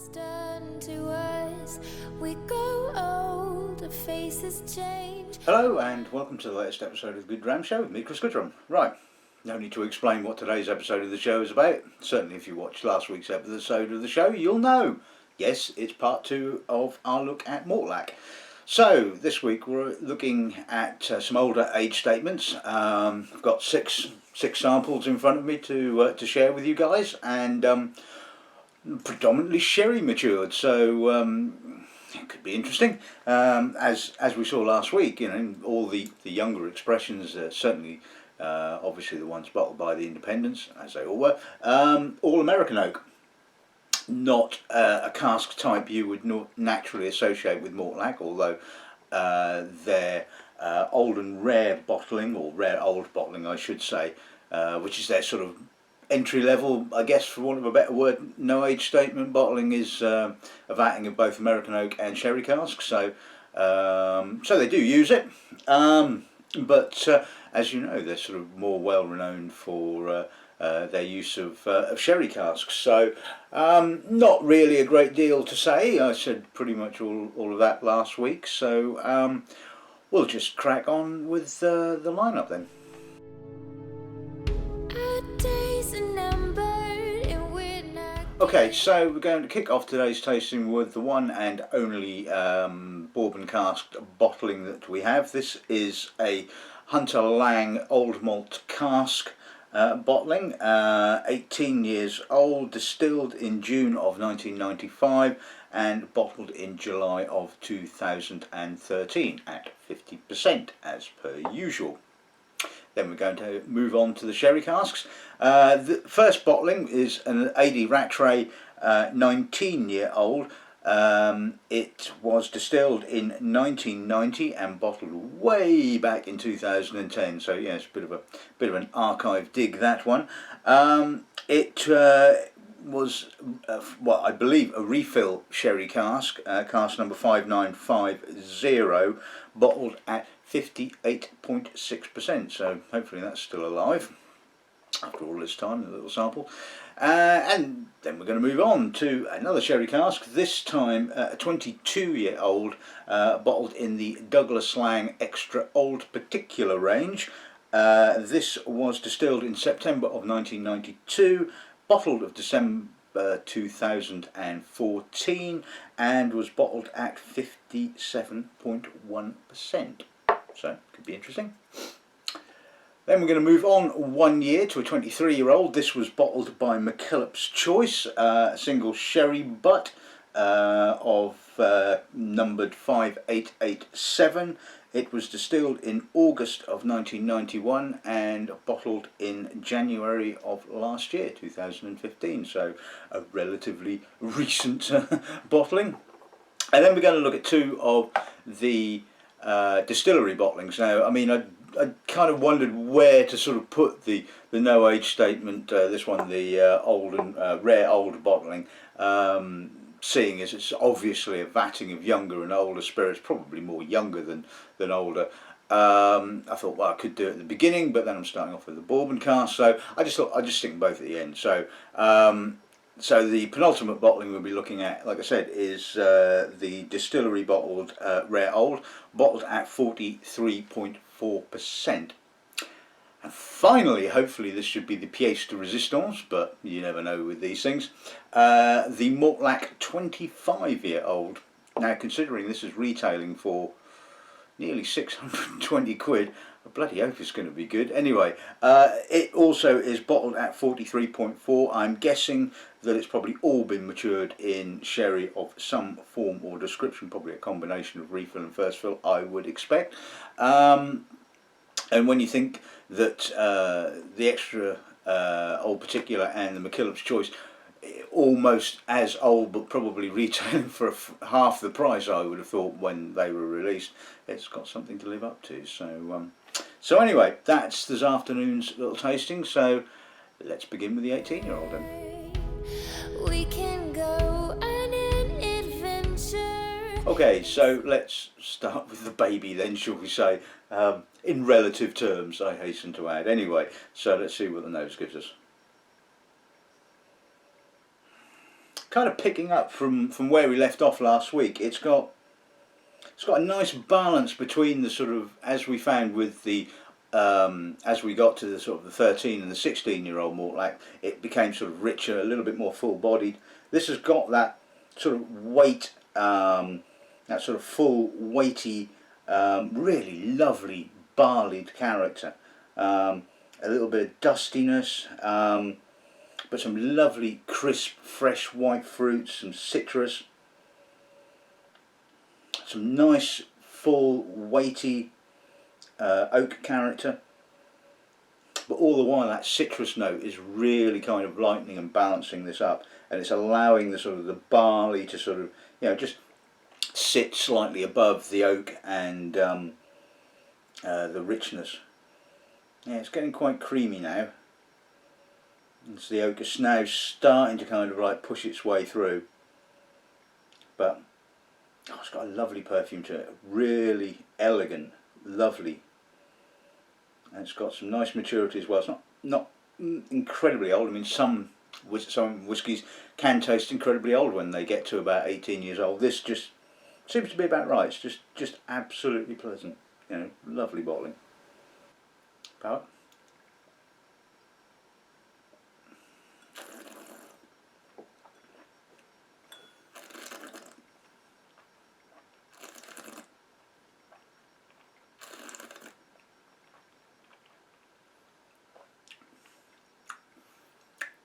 What's done to us, we grow old, our faces change. Hello and welcome to the latest episode of the Good Dram Show with me, Chris Goodrum. Right, no need to explain what today's episode of the show is about. Certainly if you watched last week's episode of the show, you'll know. Yes, it's part 2 of our look at Mortlach. So, this week we're looking at some older age statements. I've got six samples in front of me to share with you guys, and predominantly sherry matured, so it could be interesting. As we saw last week, you know, all the younger expressions, certainly obviously the ones bottled by the independents, as they all were, all American oak. Not a cask type you would naturally associate with Mortlach, although their old and rare bottling, or rare old bottling I should say, which is their sort of entry level, I guess for want of a better word, no age statement bottling, is a vatting of both American oak and sherry casks, so they do use it, but as you know, they're sort of more well renowned for their use of sherry casks, so not really a great deal to say. I said pretty much all of that last week, so we'll just crack on with the lineup then. Okay, so we're going to kick off today's tasting with the one and only bourbon cask bottling that we have. This is a Hunter Laing Old Malt cask bottling, 18 years old, distilled in June of 1995 and bottled in July of 2013 at 50% as per usual. Then we're going to move on to the sherry casks. The first bottling is an AD Rattray 19-year-old. It was distilled in 1990 and bottled way back in 2010. So yeah, it's a bit of an archive dig, that one. It was well, I believe a refill sherry cask, cask number 5950, bottled at 58.6%, so hopefully that's still alive after all this time, a little sample. And then we're going to move on to another sherry cask, this time a 22-year-old, bottled in the Douglas Laing Xtra Old Particular range. This was distilled in September of 1992, bottled of December 2014, and was bottled at 57.1%. So, could be interesting. Then we're going to move on 1 year to a 23-year-old. This was bottled by Mackillop's Choice, a single sherry butt of numbered 5887. It was distilled in August of 1991 and bottled in January of last year, 2015. So, a relatively recent bottling. And then we're going to look at two of the distillery bottlings. Now, I mean, I kind of wondered where to sort of put the no age statement, this one, the old and rare old bottling, seeing as it's obviously a vatting of younger and older spirits, probably more younger than older. I thought, well, I could do it at the beginning, but then I'm starting off with the bourbon cask, so I just thought I'd just stick them both at the end. So so the penultimate bottling we'll be looking at, like I said, is the distillery bottled Rare Old, bottled at 43.4%. And finally, hopefully this should be the pièce de résistance, but you never know with these things, the Mortlach 25-year-old. Now, considering this is retailing for nearly 620 quid, I bloody hope it's going to be good. Anyway, it also is bottled at 43.4. I'm guessing that it's probably all been matured in sherry of some form or description, probably a combination of refill and first fill, I would expect. And when you think that the Xtra Old Particular and the Mackillop's Choice, almost as old but probably retailing for half the price, I would have thought, when they were released, it's got something to live up to. So anyway, that's this afternoon's little tasting, so let's begin with the 18-year-old then. We can go on an adventure. Okay, so let's start with the baby then, shall we say, in relative terms, I hasten to add. Anyway, so let's see what the nose gives us. kind of picking up from where we left off last week. It's got a nice balance between the sort of, as we found with the as we got to the sort of the 13 and the 16-year-old Mortlach, it became sort of richer, a little bit more full-bodied. This has got that sort of weight, that sort of full, weighty, really lovely barleyed character. A little bit of dustiness, but some lovely crisp, fresh white fruits, some citrus, some nice, full, weighty oak character, but all the while that citrus note is really kind of lightening and balancing this up, and it's allowing the sort of the barley to sort of, you know, just sit slightly above the oak and the richness. Yeah, it's getting quite creamy now. And so the oak is now starting to kind of like push its way through, but it's got a lovely perfume to it, really elegant, lovely. And it's got some nice maturity as well. It's not incredibly old. I mean, some whiskies can taste incredibly old when they get to about 18 years old. This just seems to be about right. It's just absolutely pleasant. You know, lovely bottling. Palate.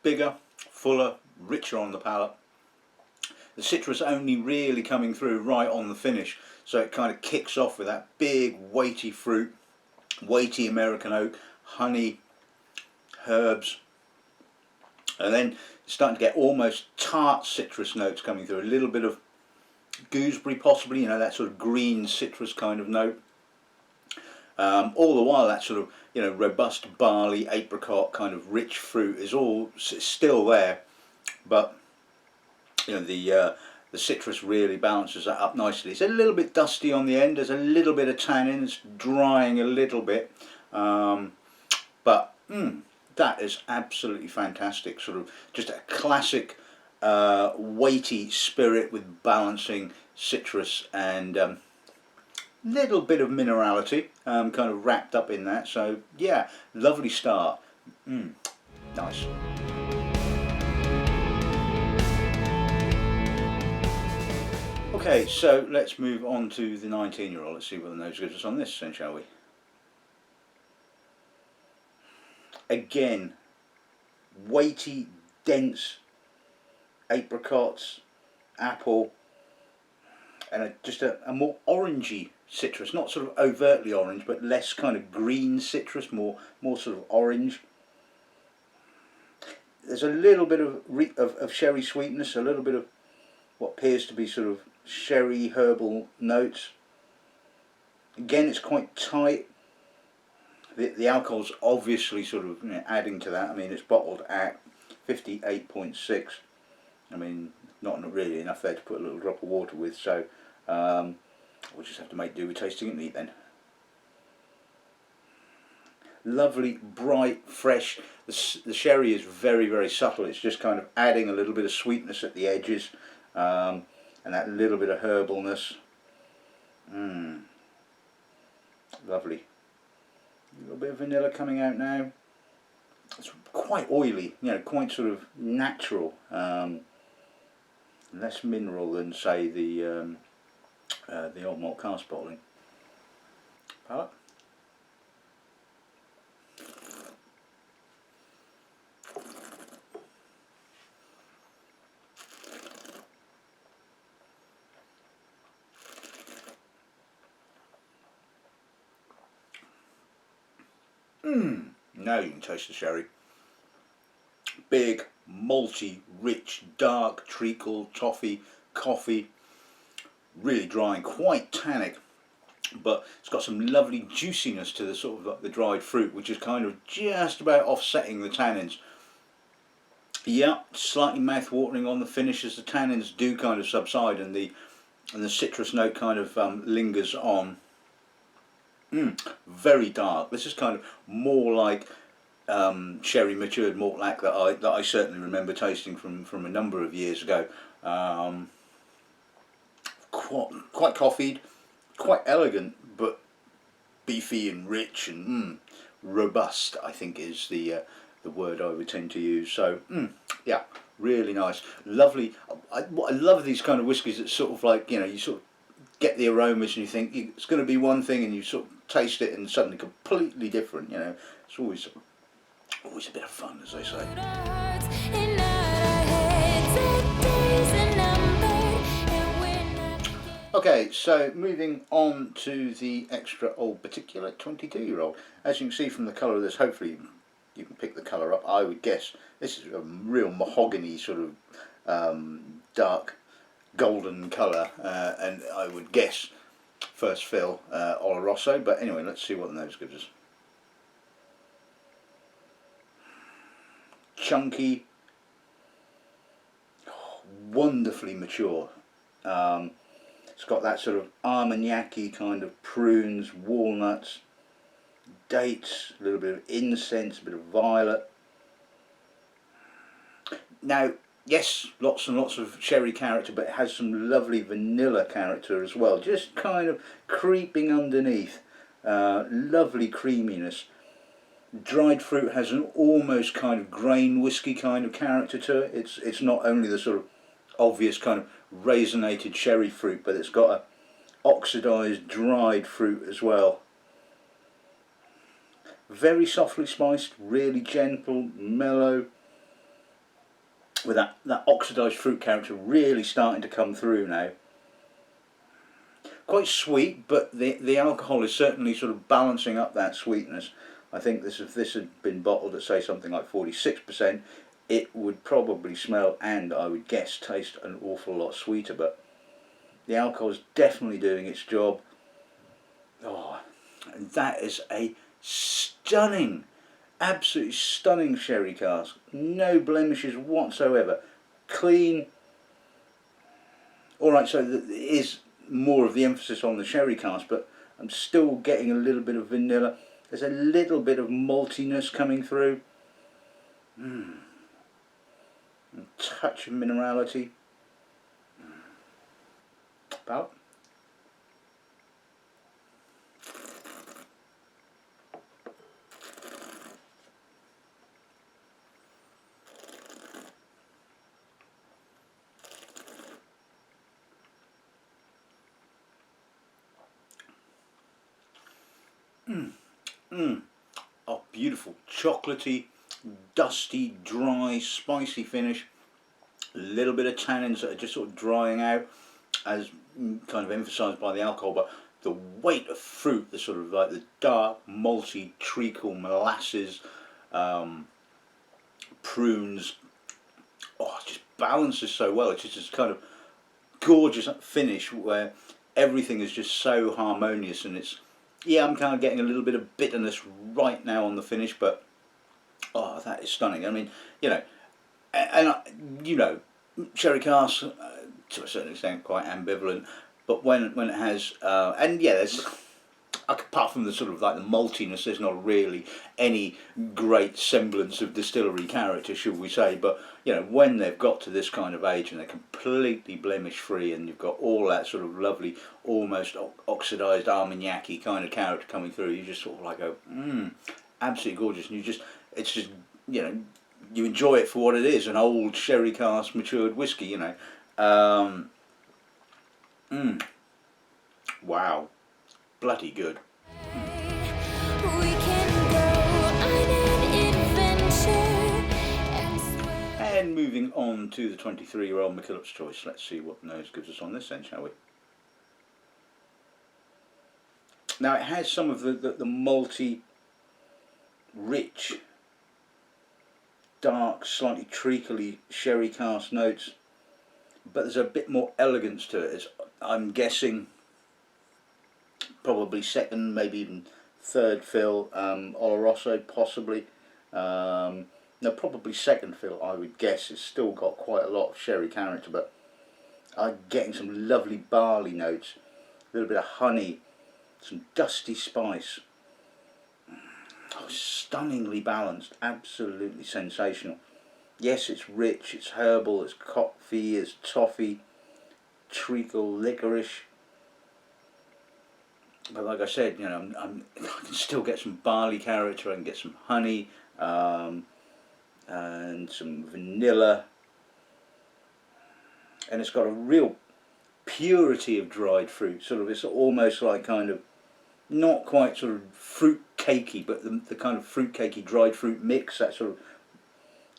Bigger, fuller, richer on the palate. The citrus only really coming through right on the finish, so it kind of kicks off with that big weighty fruit, weighty American oak, honey, herbs, and then starting to get almost tart citrus notes coming through, a little bit of gooseberry possibly, you know, that sort of green citrus kind of note. All the while that sort of, you know, robust barley, apricot kind of rich fruit is all still there, but you know, the citrus really balances that up nicely. It's a little bit dusty on the end. There's a little bit of tannin. It's drying a little bit, but that is absolutely fantastic. Sort of just a classic weighty spirit with balancing citrus and little bit of minerality kind of wrapped up in that. So yeah, lovely start. Nice. Okay, so let's move on to the 19-year-old. Let's see what the nose gives us on this then, shall we? Again, weighty, dense apricots, apple, and just a more orangey citrus, not sort of overtly orange, but less kind of green citrus, more sort of orange. There's a little bit of sherry sweetness, a little bit of what appears to be sort of sherry herbal notes. Again, it's quite tight. The alcohol's obviously sort of, you know, adding to that. I mean, it's bottled at 58.6. I mean, not really enough there to put a little drop of water with, so we'll just have to make do with tasting it neat then. Lovely, bright, fresh. The sherry is very, very subtle. It's just kind of adding a little bit of sweetness at the edges, and that little bit of herbalness. Lovely. A little bit of vanilla coming out now. It's quite oily, you know, quite sort of natural. Less mineral than, say, the old malt cask bottling. Palate. Now you can taste the sherry. Big, malty, rich, dark, treacle, toffee, coffee. Really dry and quite tannic, but it's got some lovely juiciness to the sort of like the dried fruit, which is kind of just about offsetting the tannins. Yeah, slightly mouth-watering on the finish as the tannins do kind of subside and the citrus note kind of lingers on. Very dark. This is kind of more like sherry matured Mortlach that I certainly remember tasting from a number of years ago. Quite coffeed, quite elegant, but beefy and rich and robust, I think is the word I would tend to use. So yeah, really nice, lovely. I love these kind of whiskies that sort of like, you know, you sort of get the aromas and you think it's going to be one thing and you sort of taste it and suddenly completely different. You know, it's always a bit of fun, as they say. Okay, so moving on to the Xtra Old Particulate 22-year-old. As you can see from the colour of this, hopefully you can pick the colour up. I would guess this is a real mahogany sort of dark golden colour, and I would guess first fill Oloroso. But anyway, let's see what the nose gives us. Chunky, wonderfully mature. It's got that sort of armagnac-y kind of prunes, walnuts, dates, a little bit of incense, a bit of violet. Now, yes, lots and lots of sherry character, but it has some lovely vanilla character as well, just kind of creeping underneath. Lovely creaminess. Dried fruit has an almost kind of grain whisky kind of character to it. It's not only the sort of obvious kind of raisinated cherry fruit, but it's got a oxidised dried fruit as well. Very softly spiced, really gentle, mellow, with that oxidised fruit character really starting to come through now. Quite sweet, but the alcohol is certainly sort of balancing up that sweetness. I think if this had been bottled at, say, something like 46%, it would probably smell and, I would guess, taste an awful lot sweeter, but the alcohol is definitely doing its job. Oh, and that is a stunning, absolutely stunning sherry cask. No blemishes whatsoever. Clean. Alright, so it is more of the emphasis on the sherry cask, but I'm still getting a little bit of vanilla. There's a little bit of maltiness coming through. A touch of minerality. About. Oh, beautiful, chocolatey, dusty, dry, spicy finish. A little bit of tannins that are just sort of drying out, as kind of emphasised by the alcohol, but the weight of fruit, the sort of like the dark, malty, treacle, molasses, prunes, oh, it just balances so well. It's just this kind of gorgeous finish where everything is just so harmonious, and it's, yeah, I'm kind of getting a little bit of bitterness right now on the finish, but oh, that is stunning. I mean, you know, and you know, sherry cask to a certain extent quite ambivalent, but when it has and yeah, there's, apart from the sort of like the maltiness, there's not really any great semblance of distillery character, should we say. But you know, when they've got to this kind of age and they're completely blemish free, and you've got all that sort of lovely, almost oxidised armagnac-y kind of character coming through, you just sort of like go, absolutely gorgeous. And it's just, you know, you enjoy it for what it is, an old sherry cask matured whiskey, you know. Wow, bloody good. And moving on to the 23-year-old Mackillop's Choice. Let's see what the nose gives us on this then, shall we? Now, it has some of the malty, rich, dark, slightly treacly sherry cask notes, but there's a bit more elegance to it. I'm guessing probably second, maybe even third fill Oloroso, possibly. No, probably second fill, I would guess. It's still got quite a lot of sherry character, but I'm getting some lovely barley notes, a little bit of honey, some dusty spice. Oh, stunningly balanced, absolutely sensational. Yes, it's rich, it's herbal, it's coffee, it's toffee, treacle, licorice. But like I said, you know, I can still get some barley character. I can get some honey and some vanilla, and it's got a real purity of dried fruit. Sort of, it's almost like kind of not quite sort of fruit cakey, but the kind of fruit cakey dried fruit mix. That sort of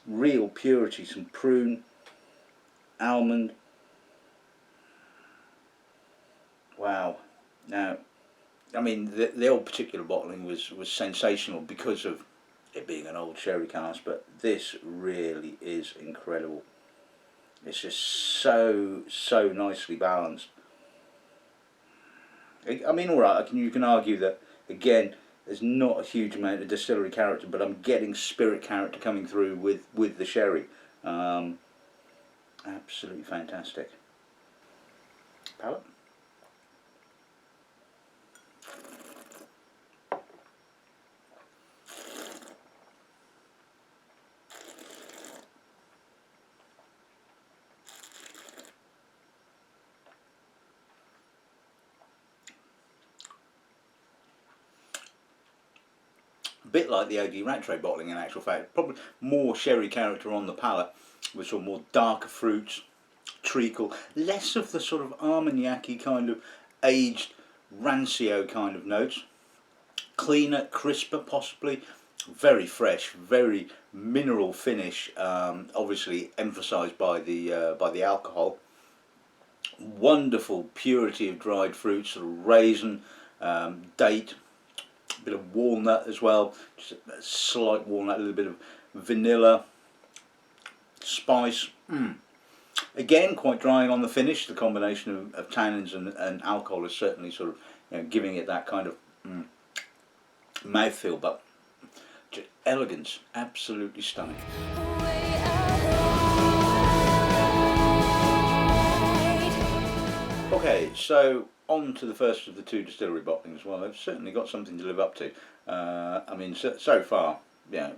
real purity. Some prune, almond. Wow. Now, I mean, the old particular bottling was sensational because of it being an old sherry cask, but this really is incredible. It's just so nicely balanced. I mean, all right, you can argue that again. There's not a huge amount of distillery character, but I'm getting spirit character coming through with the sherry. Absolutely fantastic. Palate. A bit like the OD Rattray bottling in actual fact, probably more sherry character on the palate, with sort of more darker fruits, treacle, less of the sort of armagnac-y kind of aged rancio kind of notes, cleaner, crisper possibly, very fresh, very mineral finish, obviously emphasised by the alcohol. Wonderful purity of dried fruits, sort of raisin, date, a bit of walnut as well, just a slight walnut, a little bit of vanilla, spice. Again, quite drying on the finish. The combination of tannins and alcohol is certainly sort of, you know, giving it that kind of mouthfeel, but just elegance, absolutely stunning. Okay, so on to the first of the two distillery bottlings. Well, they've certainly got something to live up to. I mean, so far, you know,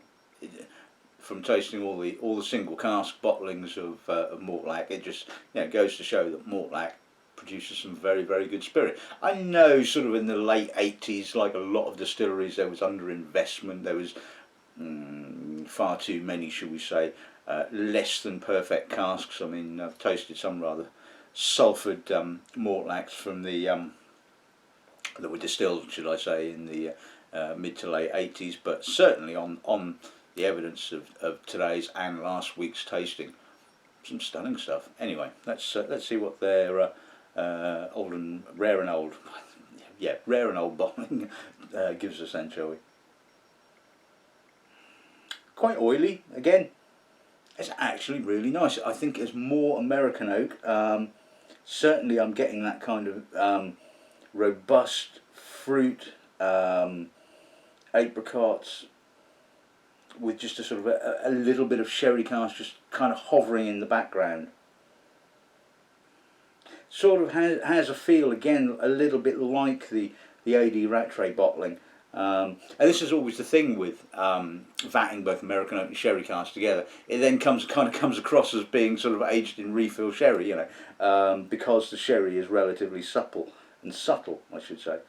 from tasting all the single cask bottlings of Mortlach, it just, you know, goes to show that Mortlach produces some very good spirit. I know, sort of in the late 80s, like a lot of distilleries, there was underinvestment. There was far too many, shall we say, less than perfect casks. I mean, I've tasted some rather sulphured Mortlachs from the that were distilled, should I say, in the mid to late 80s, but certainly on the evidence of today's and last week's tasting, some stunning stuff. Anyway, let's see what their old and rare and old, yeah, rare and old bottling gives us then, shall we? Quite oily again. It's actually really nice. I think it's more American oak. Certainly, I'm getting that kind of robust fruit, apricots, with just a sort of a little bit of sherry cask just kind of hovering in the background. Sort of has a feel, again, a little bit like the AD Rattray bottling. And this is always the thing with vatting both American oak and sherry cask together. It then comes across as being sort of aged in refill sherry, you know, because the sherry is relatively supple and subtle, I should say.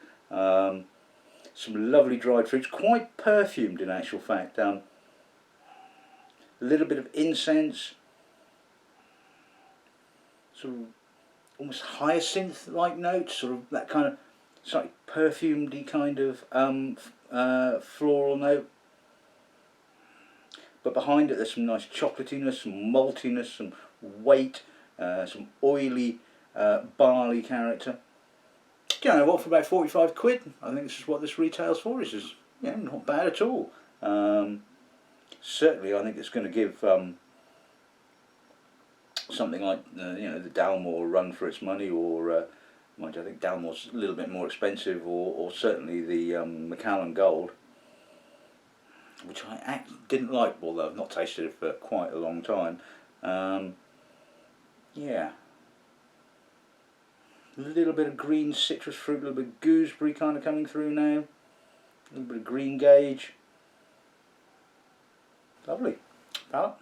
Some lovely dried fruits, quite perfumed in actual fact. A little bit of incense, sort of almost hyacinth-like notes, sort of that kind of slightly perfumed-y kind of floral note. But behind it there's some nice chocolatiness, some maltiness, some weight, some oily barley character. Do you know what, for about 45 quid, I think this is what this retails for. It's just, you know, not bad at all. Certainly I think it's going to give something like you know, the Dalmore run for its money, or mind you, I think Dalmore's a little bit more expensive, or certainly the Mackillop Gold, which I didn't like, although I've not tasted it for quite a long time. Yeah, a little bit of green citrus fruit, a little bit of gooseberry kind of coming through now, a little bit of green gage. Lovely. Palate.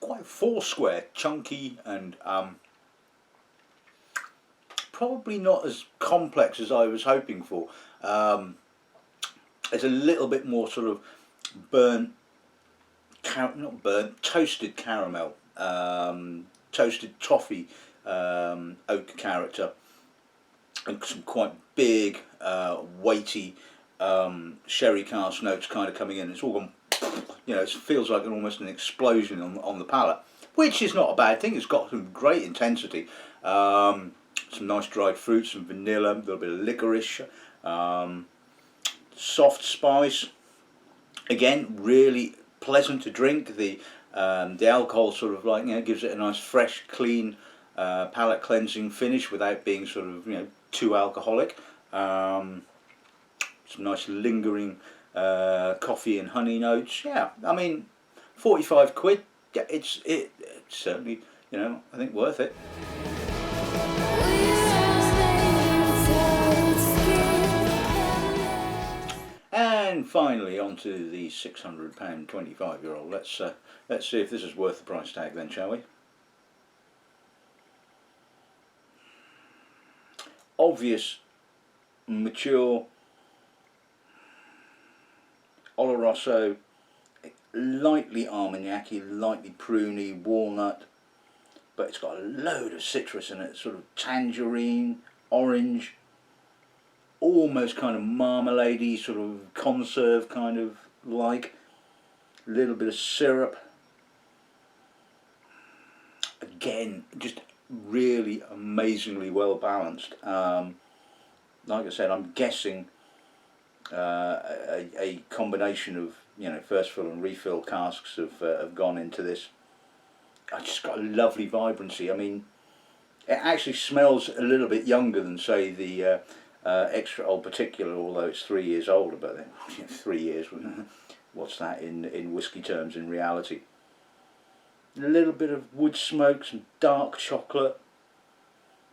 Quite four-square, chunky, and probably not as complex as I was hoping for. It's a little bit more sort of burnt, not burnt, toasted caramel, toasted toffee oak character, and some quite big, weighty sherry cask notes kind of coming in. It's all gone, you know, it feels like almost an explosion on the palate, which is not a bad thing. It's got some great intensity, some nice dried fruits, some vanilla, a little bit of licorice, soft spice. Again, really pleasant to drink. The alcohol sort of like, you know, gives it a nice fresh, clean, palate cleansing finish without being sort of, you know, too alcoholic. Some nice lingering coffee and honey notes. Yeah, I mean, 45 quid. Yeah, it's certainly, you know, I think worth it. And finally, onto the £600 25-year-old. Let's see if this is worth the price tag then, shall we? Obvious, mature, Oloroso, lightly Armagnac-y, lightly pruny, walnut, but it's got a load of citrus in it, sort of tangerine, orange, almost kind of marmalade-y, sort of conserve kind of like, a little bit of syrup. Again, just really amazingly well balanced. Like I said, I'm guessing a combination of, you know, first fill and refill casks have gone into this. I just got a lovely vibrancy. I mean, it actually smells a little bit younger than, say, the Xtra Old Particular, although it's 3 years older. But then, you know, 3 years, what's that in whiskey terms in reality? A little bit of wood smoke, some dark chocolate,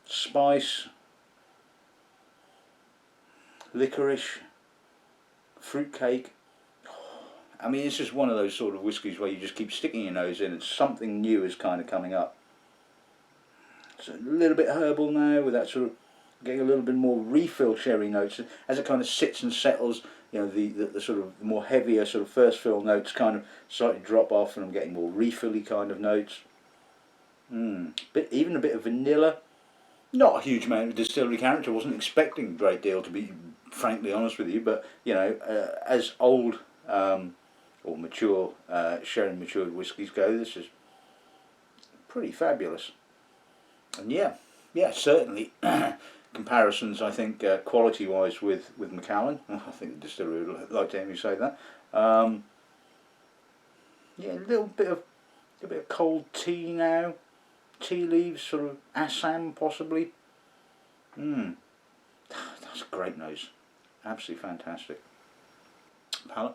spice, licorice, fruitcake. I mean, it's just one of those sort of whiskies where you just keep sticking your nose in and something new is kind of coming up. It's a little bit herbal now, with that sort of getting a little bit more refill sherry notes as it kind of sits and settles. You know, the sort of more heavier sort of first fill notes kind of slightly drop off, and I'm getting more refilly kind of notes. Even a bit of vanilla. Not a huge amount of distillery character. Wasn't expecting a great deal, to be frankly honest with you. But you know, as old or mature sherry matured whiskies go, this is pretty fabulous. And yeah, certainly comparisons, I think, quality wise with Macallan. I think the distillery would like to hear me say that. Yeah, a little bit of cold tea now. Tea leaves, sort of Assam possibly. That's a great nose. Absolutely fantastic. Palate.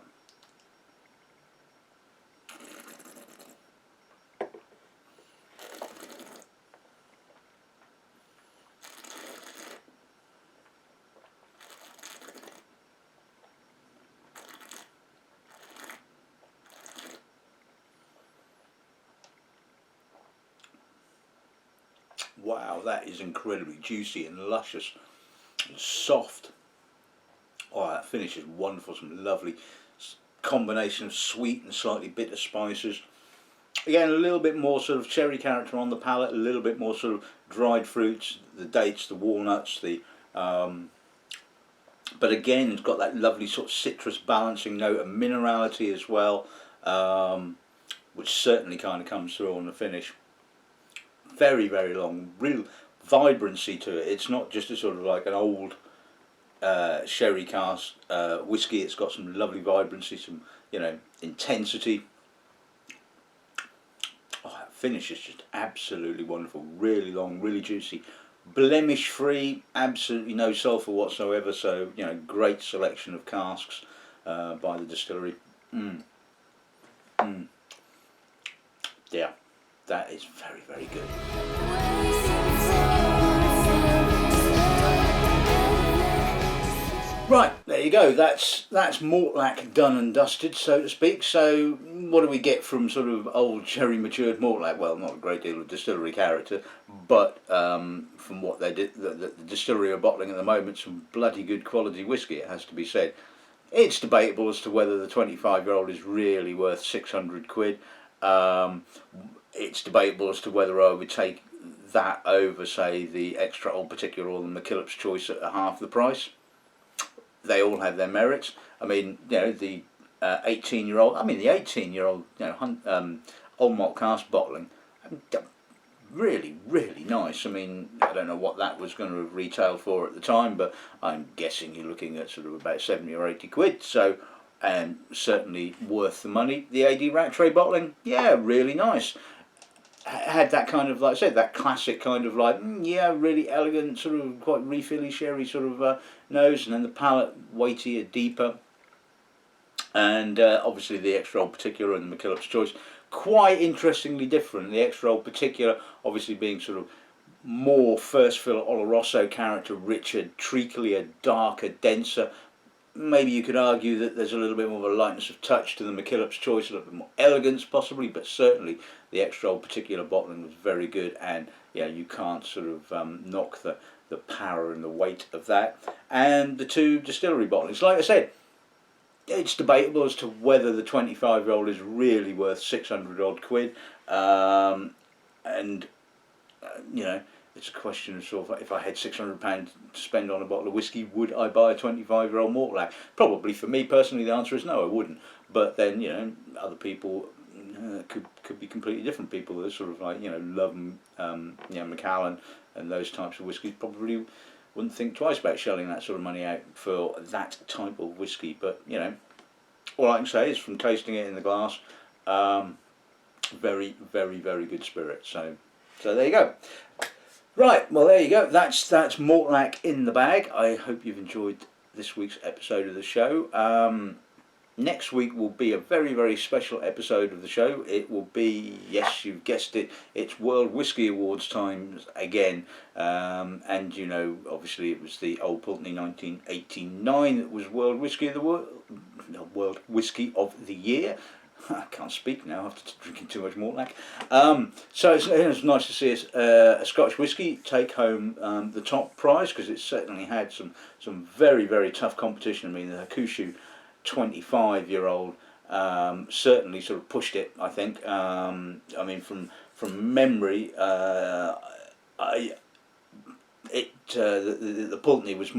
Wow, that is incredibly juicy and luscious and soft. Oh, that finish is wonderful. Some lovely combination of sweet and slightly bitter spices. Again, a little bit more sort of cherry character on the palate, a little bit more sort of dried fruits, the dates, the walnuts, but again, it's got that lovely sort of citrus balancing note, and minerality as well, which certainly kind of comes through on the finish. Very, very long, real vibrancy to it. It's not just a sort of like an old sherry cask whiskey. It's got some lovely vibrancy, some, you know, intensity. Oh, that finish is just absolutely wonderful. Really long, really juicy, blemish free, absolutely no sulphur whatsoever. So great selection of casks by the distillery. Yeah, that is very, very good. Right, there you go. That's Mortlach done and dusted, so to speak. So what do we get from sort of old cherry matured Mortlach? Well, not a great deal of distillery character, but from what they did, the distillery are bottling at the moment, some bloody good quality whiskey. It has to be said. It's debatable as to whether the 25-year-old is really worth 600 quid. It's debatable as to whether I would take that over, say, the Xtra Old Particular or the Mackillop's Choice at half the price. They all have their merits. I mean, the 18-year-old. I mean, the 18-year-old, Old Malt Cask bottling, really, really nice. I mean, I don't know what that was going to retail for at the time, but I'm guessing you're looking at sort of about 70 or 80 quid. So, and certainly worth the money. The AD Rattray bottling, yeah, really nice. Had that kind of, like I said, that classic kind of like, really elegant, sort of quite refilly sherry sort of nose, and then the palate weightier, deeper, and obviously the Xtra Old Particular and the Mackillop's Choice, quite interestingly different. The Xtra Old Particular obviously being sort of more first fill Oloroso character, richer, treaclier, darker, denser. Maybe you could argue that there's a little bit more of a lightness of touch to the Mackillop's Choice, a little bit more elegance possibly, but certainly the Xtra Old Particular bottling was very good, and you can't sort of knock the power and the weight of that. And the two distillery bottlings, like I said, it's debatable as to whether the 25-year-old is really worth 600 odd quid, and it's a question of sort of, if I had £600 to spend on a bottle of whiskey, would I buy a 25-year-old Mortlach? Probably for me personally, the answer is no, I wouldn't. But then other people could be completely different. People that sort of like love Macallan and those types of whiskies probably wouldn't think twice about shelling that sort of money out for that type of whiskey. But all I can say is from tasting it in the glass, very, very, very good spirit. So there you go. Right, well there you go. That's Mortlach in the bag. I hope you've enjoyed this week's episode of the show. Next week will be a very, very special episode of the show. It will be, yes, you've guessed it, it's World Whisky Awards times again. And obviously it was the Old Pulteney 1989 that was World Whisky of the World Whisky of the Year. I can't speak now after drinking too much Mortlach. So it's nice to see a Scotch whisky take home the top prize, because it certainly had some very, very tough competition. I mean, the Hakushu 25-year-old certainly sort of pushed it, I think. I mean, from memory, the Pulteney was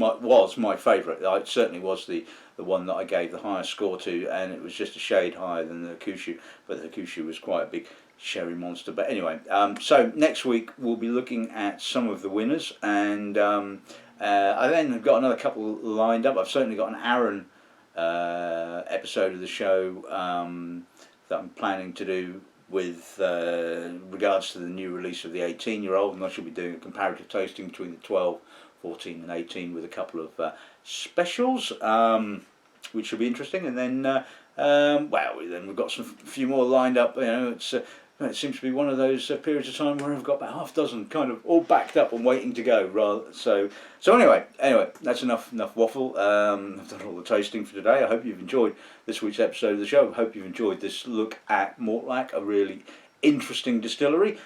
my favourite. It certainly was the one that I gave the highest score to, and it was just a shade higher than the Hakushu, but the Hakushu was quite a big sherry monster. But anyway, so next week we'll be looking at some of the winners, and I then have got another couple lined up. I've certainly got an Aaron episode of the show that I'm planning to do with regards to the new release of the 18-year-old, and I shall be doing a comparative tasting between the 12, 14 and 18 with a couple of specials, which should be interesting. And then then we've got a few more lined up. It seems to be one of those periods of time where I've got about half a dozen kind of all backed up and waiting to go. So anyway, that's enough waffle. I've done all the tasting for today. I hope you've enjoyed this week's episode of the show. I hope you've enjoyed this look at Mortlach, a really interesting distillery.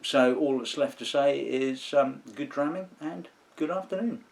So all that's left to say is good dramming and good afternoon.